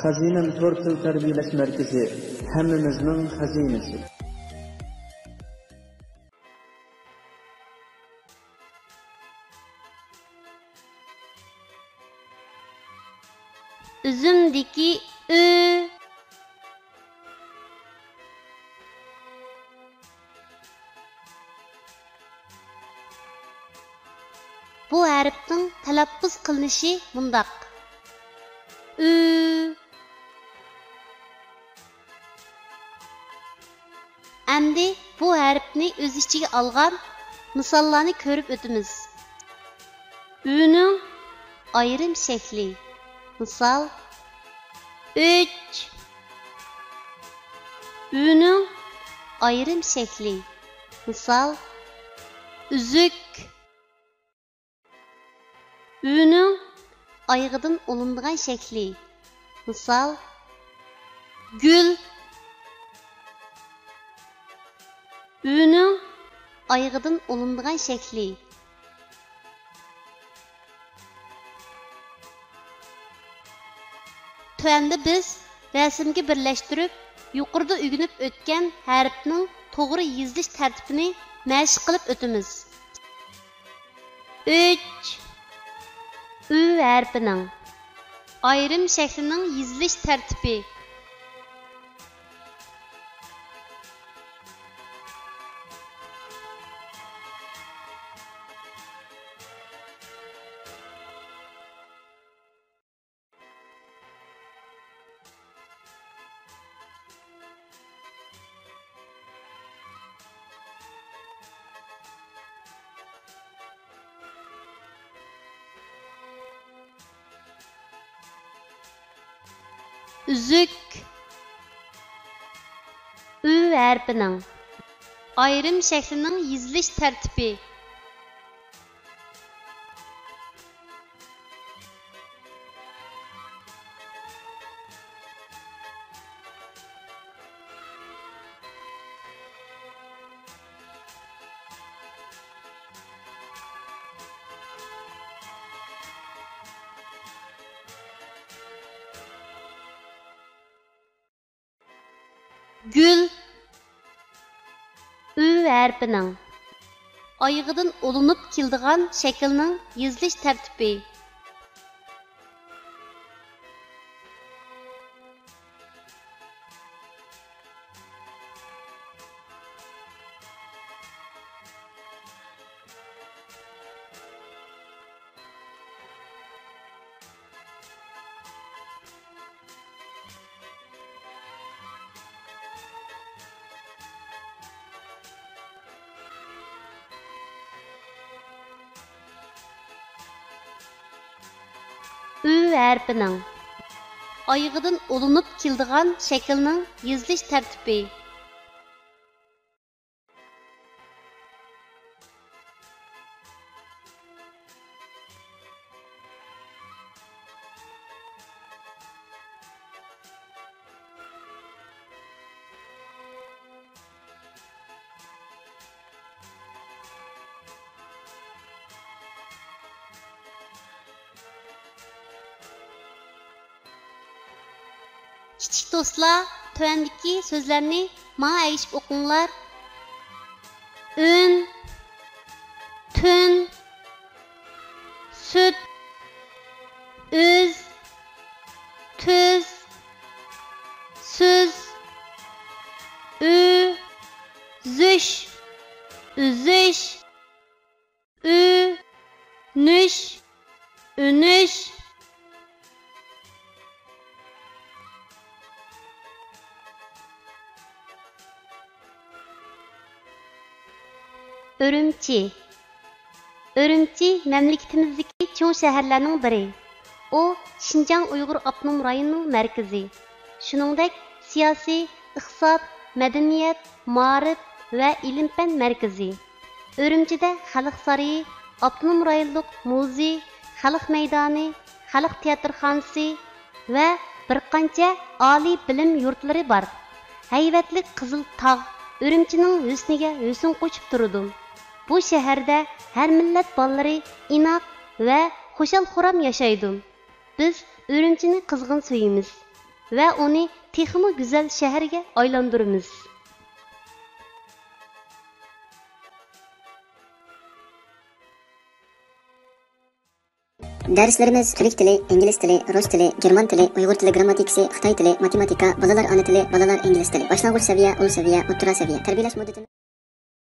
Xazinam to'rt til tarbiyalash markazi, hammamizning xazinasi. Üzümdeki ü. Bu harfning talaffuz qilinishi bundaq. Ü. Endi bu harfni o'z ichiga olgan misollarni ko'rib o'tamiz. Ü'ning ayrim shakli. Misal 3. Ü'ning ayrim shakli. Misal üzük. Ü'ning ayğıdan olunduğan şekli. Misal gül. Ü'ning ayğıdan olunduğan şekli. Tövəndə biz rəsmga birləşdirib, yuqorida öyrənib o'tgan harfning to'g'ri yezilish tartibini mashq qilib o'tamiz. 3. Ü harfining ayrim shaklining yezilish tartibi. Üzük. Ü harfining ayrim shaklining yezilish tartibi. Gül. Ü harfining ayğıdan olunub keldigan shaklning yezilish tartibi. Ü harfining ayğıdan olunub keldigan shaklning yezilish tartibi. Kichik do'stlar, tövəndəki sözlərni mənə əyişib oxuyunlar. Ün, tün, süt, üz, tüz, süz, ü, züş, üzüş, ü, nüş, ünüş. Ürümçi. Ürümçi məmləkətimizdəki çoğ şəhərlərinin biri. O, Şinjan Uyğur Avtonom rayonunun mərkəzi. Şuningdək, siyasi, iqtisod, madaniyat, ma'rif və ilim-fən mərkəzi. Ürümçidə Xalq sarayı, Avtonom rayonluq muzey, Xalq maydoni, Xalq teatrxonasi və bir qancha oliy bilim yurtlari bor. Hayvatli Qizil tog' Ürümchining husniga husn qo'shib turdi. Bu şəhərdə hər millət balları inaq və xoşal-xuram yaşaydı. Biz Ürümçini qızğın söyüyümüz. va uni texmi go'zal shaharga aylantiramiz. Derslerimiz Türk tili, İngiliz tili, Rus tili, German tili, Uyghur tili grammatikasi, Xitoy tili, matematika, bolalar ana tili, bolalar ingliz tili, boshlang'ich seviye, ul seviye, o'rta seviye. Tarbiyalash muddati